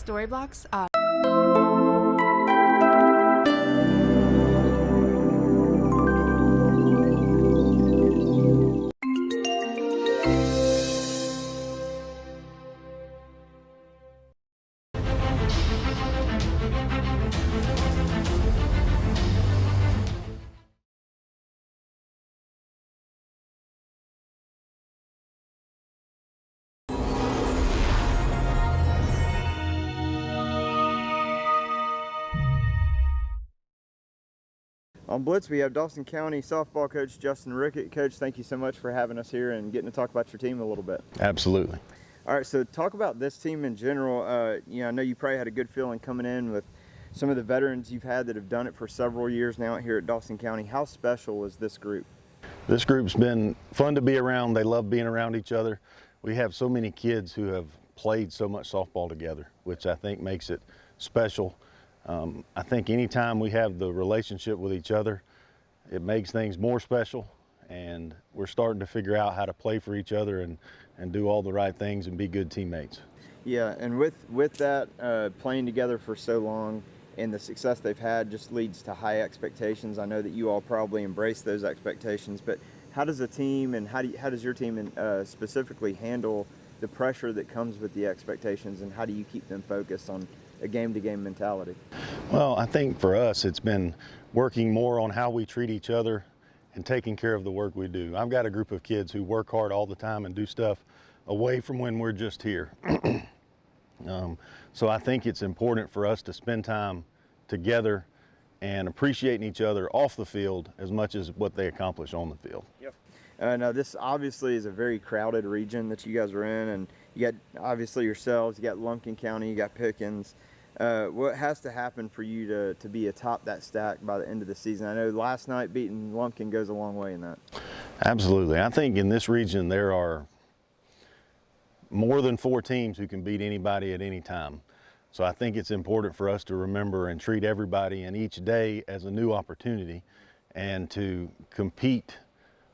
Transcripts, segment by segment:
story blocks. On Blitz, we have Dawson County softball coach Justin Rickett. Coach, thank you so much for having us here and getting to talk about your team a little bit. Absolutely. All right, so talk about this team in general. I know you probably had a good feeling coming in with some of the veterans you've had that have done it for several years now here at Dawson County. How special is this group? This group's been fun to be around. They love being around each other. We have so many kids who have played so much softball together, which I think makes it special. I think anytime we have the relationship with each other, it makes things more special, and we're starting to figure out how to play for each other and do all the right things and be good teammates. Yeah, and with that, playing together for so long and the success they've had just leads to high expectations. I know that you all probably embrace those expectations, but how does a team and how does your team specifically handle the pressure that comes with the expectations, and how do you keep them focused on a game-to-game mentality? Well, I think for us, it's been working more on how we treat each other and taking care of the work we do. I've got a group of kids who work hard all the time and do stuff away from when we're just here. So I think it's important for us to spend time together and appreciating each other off the field as much as what they accomplish on the field. Yep. Now this obviously is a very crowded region that you guys are in, and you got obviously yourselves, you got Lumpkin County, you got Pickens. What has to happen for you to be atop that stack by the end of the season? I know last night beating Lumpkin goes a long way in that. Absolutely. I think in this region there are more than 4 teams who can beat anybody at any time. So I think it's important for us to remember and treat everybody and each day as a new opportunity, and to compete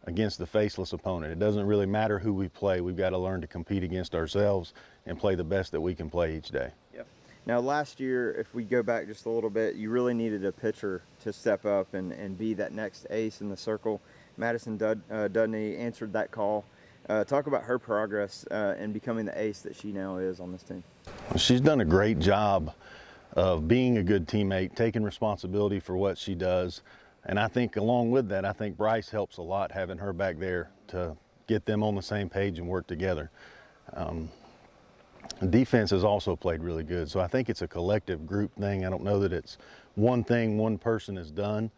against the faceless opponent. It doesn't really matter who we play. We've got to learn to compete against ourselves and play the best that we can play each day. Yep. Now last year, if we go back just a little bit, you really needed a pitcher to step up and be that next ace in the circle. Madison Dudney answered that call. Talk about her progress in becoming the ace that she now is on this team. She's done a great job of being a good teammate, taking responsibility for what she does. And I think along with that, I think Bryce helps a lot, having her back there to get them on the same page and work together. Defense has also played really good. So I think it's a collective group thing. I don't know that it's one thing one person has done.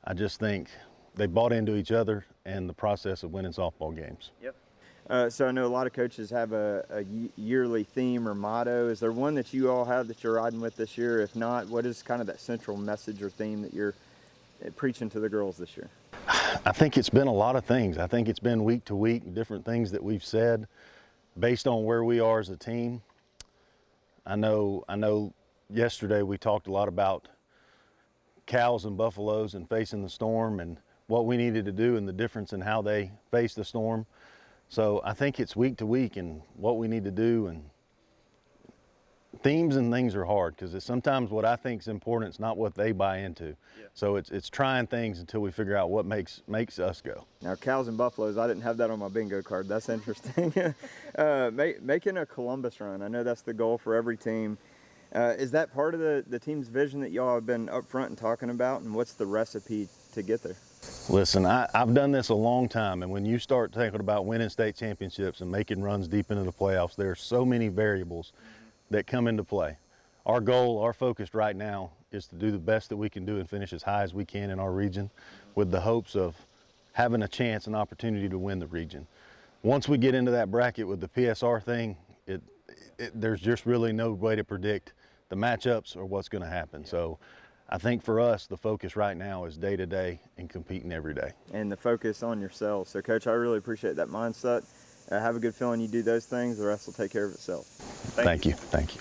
I just think they bought into each other and the process of winning softball games. Yep. So I know a lot of coaches have a yearly theme or motto. Is there one that you all have that you're riding with this year? If not, what is kind of that central message or theme that you're preaching to the girls this year? I think it's been a lot of things. I think it's been week to week, different things that we've said based on where we are as a team. I know yesterday we talked a lot about cows and buffaloes and facing the storm and what we needed to do and the difference in how they face the storm. So I think it's week to week and what we need to do, and themes and things are hard because sometimes what I think is important is not what they buy into. Yeah. So it's trying things until we figure out what makes us go. Now cows and buffaloes, I didn't have that on my bingo card. That's interesting. Making a Columbus run, I know that's the goal for every team. Is that part of the team's vision that y'all have been upfront and talking about, and what's the recipe to get there? Listen, I've done this a long time, and when you start thinking about winning state championships and making runs deep into the playoffs, there are so many variables that come into play. Our goal, our focus right now is to do the best that we can do and finish as high as we can in our region with the hopes of having a chance, an opportunity to win the region. Once we get into that bracket with the PSR thing, there's just really no way to predict the matchups or what's going to happen. So I think for us, the focus right now is day to day and competing every day. And the focus on yourself. So Coach, I really appreciate that mindset. Have a good feeling you do those things, the rest will take care of itself. Thank you. Thank you.